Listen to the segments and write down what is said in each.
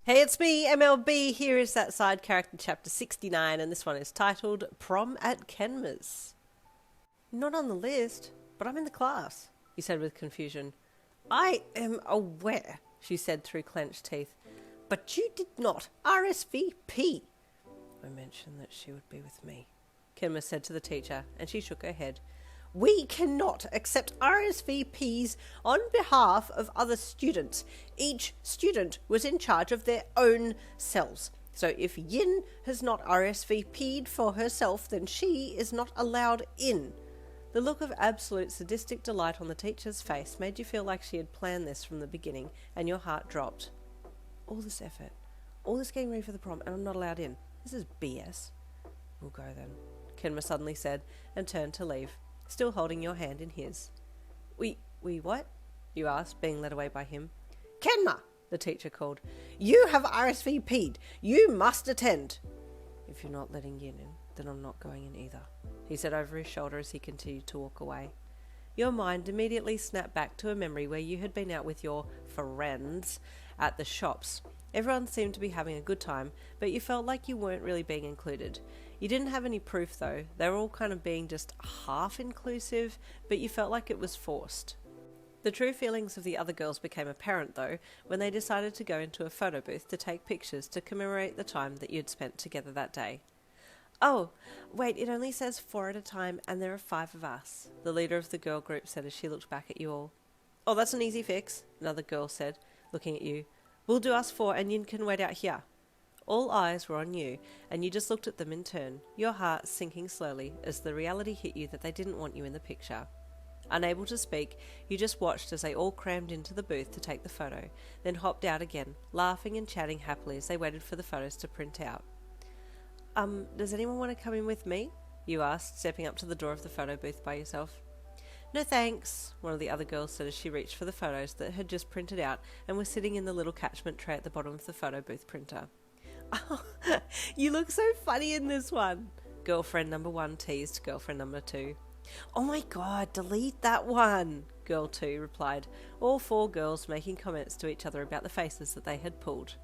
Hey, it's me, MLB. Here is that side character, chapter 69, and this one is titled Prom at Kenma's. Not on the list, but I'm in the class, he said with confusion. I am aware, she said through clenched teeth, but you did not RSVP. I mentioned that she would be with me, Kenma said to the teacher, and she shook her head. We cannot accept RSVPs on behalf of other students. Each student was in charge of their own selves. So if Yin has not RSVP'd for herself, then she is not allowed in. The look of absolute sadistic delight on the teacher's face made you feel like she had planned this from the beginning, and your heart dropped. All this effort, all this getting ready for the prom, and I'm not allowed in. This is BS. We'll go then, Kenma suddenly said, and turned to leave, still holding your hand in his. We what? You asked, being led away by him. Kenma, the teacher called. You have RSVP'd. You must attend. If you're not letting Yin in, then I'm not going in either, he said over his shoulder as he continued to walk away. Your mind immediately snapped back to a memory where you had been out with your friends at the shops. Everyone seemed to be having a good time, but you felt like you weren't really being included. You didn't have any proof though. They were all kind of being just half inclusive, but you felt like it was forced. The true feelings of the other girls became apparent though when they decided to go into a photo booth to take pictures to commemorate the time that you'd spent together that day. Oh, wait, it only says 4 at a time and there are 5 of us, the leader of the girl group said as she looked back at you all. Oh, that's an easy fix, another girl said, looking at you. We'll do us 4 and Yin can wait out here. All eyes were on you, and you just looked at them in turn, your heart sinking slowly as the reality hit you that they didn't want you in the picture. Unable to speak, you just watched as they all crammed into the booth to take the photo, then hopped out again, laughing and chatting happily as they waited for the photos to print out. Does anyone want to come in with me? You asked, stepping up to the door of the photo booth by yourself. No thanks, one of the other girls said as she reached for the photos that had just printed out and were sitting in the little catchment tray at the bottom of the photo booth printer. Oh, you look so funny in this one, girlfriend number 1 teased girlfriend number 2. Oh my god, delete that one, girl 2 replied, all 4 girls making comments to each other about the faces that they had pulled.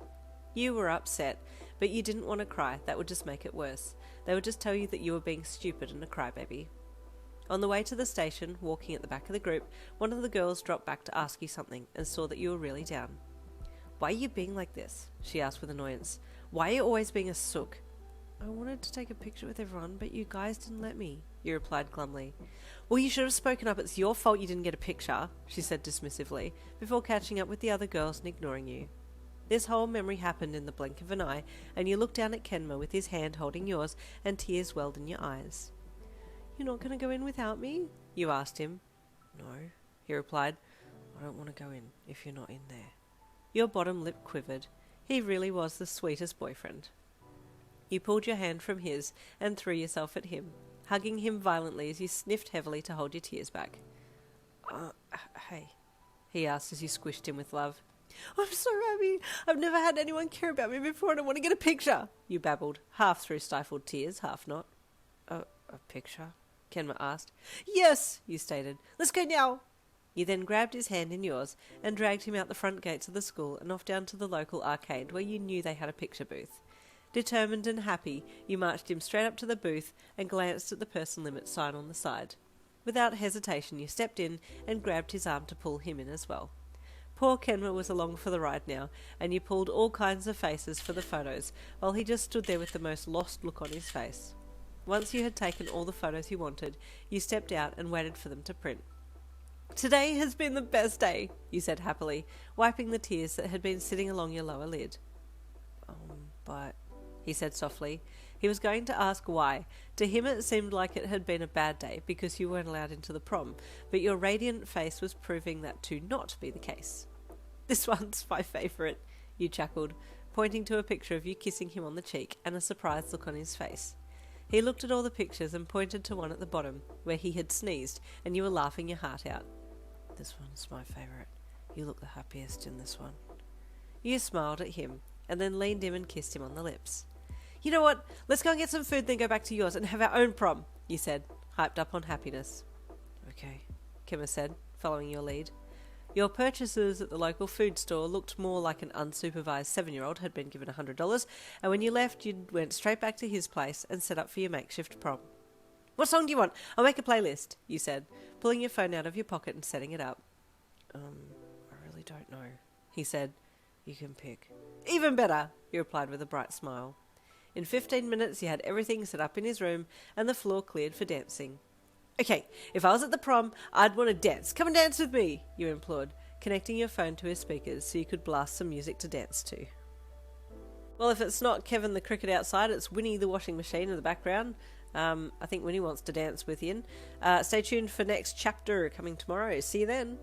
You were upset, but you didn't want to cry, that would just make it worse. They would just tell you that you were being stupid and a crybaby. On the way to the station, walking at the back of the group, one of the girls dropped back to ask you something and saw that you were really down. Why are you being like this? She asked with annoyance. Why are you always being a sook? I wanted to take a picture with everyone, but you guys didn't let me, you replied glumly. Well, you should have spoken up. It's your fault you didn't get a picture, she said dismissively, before catching up with the other girls and ignoring you. This whole memory happened in the blink of an eye, and you looked down at Kenma with his hand holding yours, and tears welled in your eyes. You're not going to go in without me? You asked him. No, he replied. I don't want to go in if you're not in there. Your bottom lip quivered. He really was the sweetest boyfriend. You pulled your hand from his and threw yourself at him, hugging him violently as you sniffed heavily to hold your tears back. Hey, he asked as you squished him with love. I'm so happy. I've never had anyone care about me before and I want to get a picture, you babbled, half through stifled tears, half not. A picture? Kenma asked. Yes, you stated. Let's go now. You then grabbed his hand in yours and dragged him out the front gates of the school and off down to the local arcade where you knew they had a picture booth. Determined and happy, you marched him straight up to the booth and glanced at the person limit sign on the side. Without hesitation, you stepped in and grabbed his arm to pull him in as well. Poor Kenma was along for the ride now, and you pulled all kinds of faces for the photos, while he just stood there with the most lost look on his face. Once you had taken all the photos you wanted, you stepped out and waited for them to print. Today has been the best day, you said happily, wiping the tears that had been sitting along your lower lid. But, he said softly. He was going to ask why. To him it seemed like it had been a bad day because you weren't allowed into the prom, but your radiant face was proving that to not be the case. This one's my favourite, you chuckled, pointing to a picture of you kissing him on the cheek and a surprised look on his face. He looked at all the pictures and pointed to one at the bottom, where he had sneezed, and you were laughing your heart out. This one's my favourite. You look the happiest in this one. You smiled at him, and then leaned in and kissed him on the lips. You know what? Let's go and get some food, then go back to yours and have our own prom, you said, hyped up on happiness. Okay, Kenma said, following your lead. Your purchases at the local food store looked more like an unsupervised 7-year-old had been given $100, and when you left, you went straight back to his place and set up for your makeshift prom. What song do you want? I'll make a playlist, you said, pulling your phone out of your pocket and setting it up. I really don't know, he said. You can pick. Even better, he replied with a bright smile. In 15 minutes, he had everything set up in his room and the floor cleared for dancing. Okay, if I was at the prom, I'd want to dance. Come and dance with me, you implored, connecting your phone to his speakers so you could blast some music to dance to. Well, if it's not Kevin the cricket outside, it's Winnie the washing machine in the background. I think Winnie wants to dance with Ian. Stay tuned for next chapter coming tomorrow. See you then.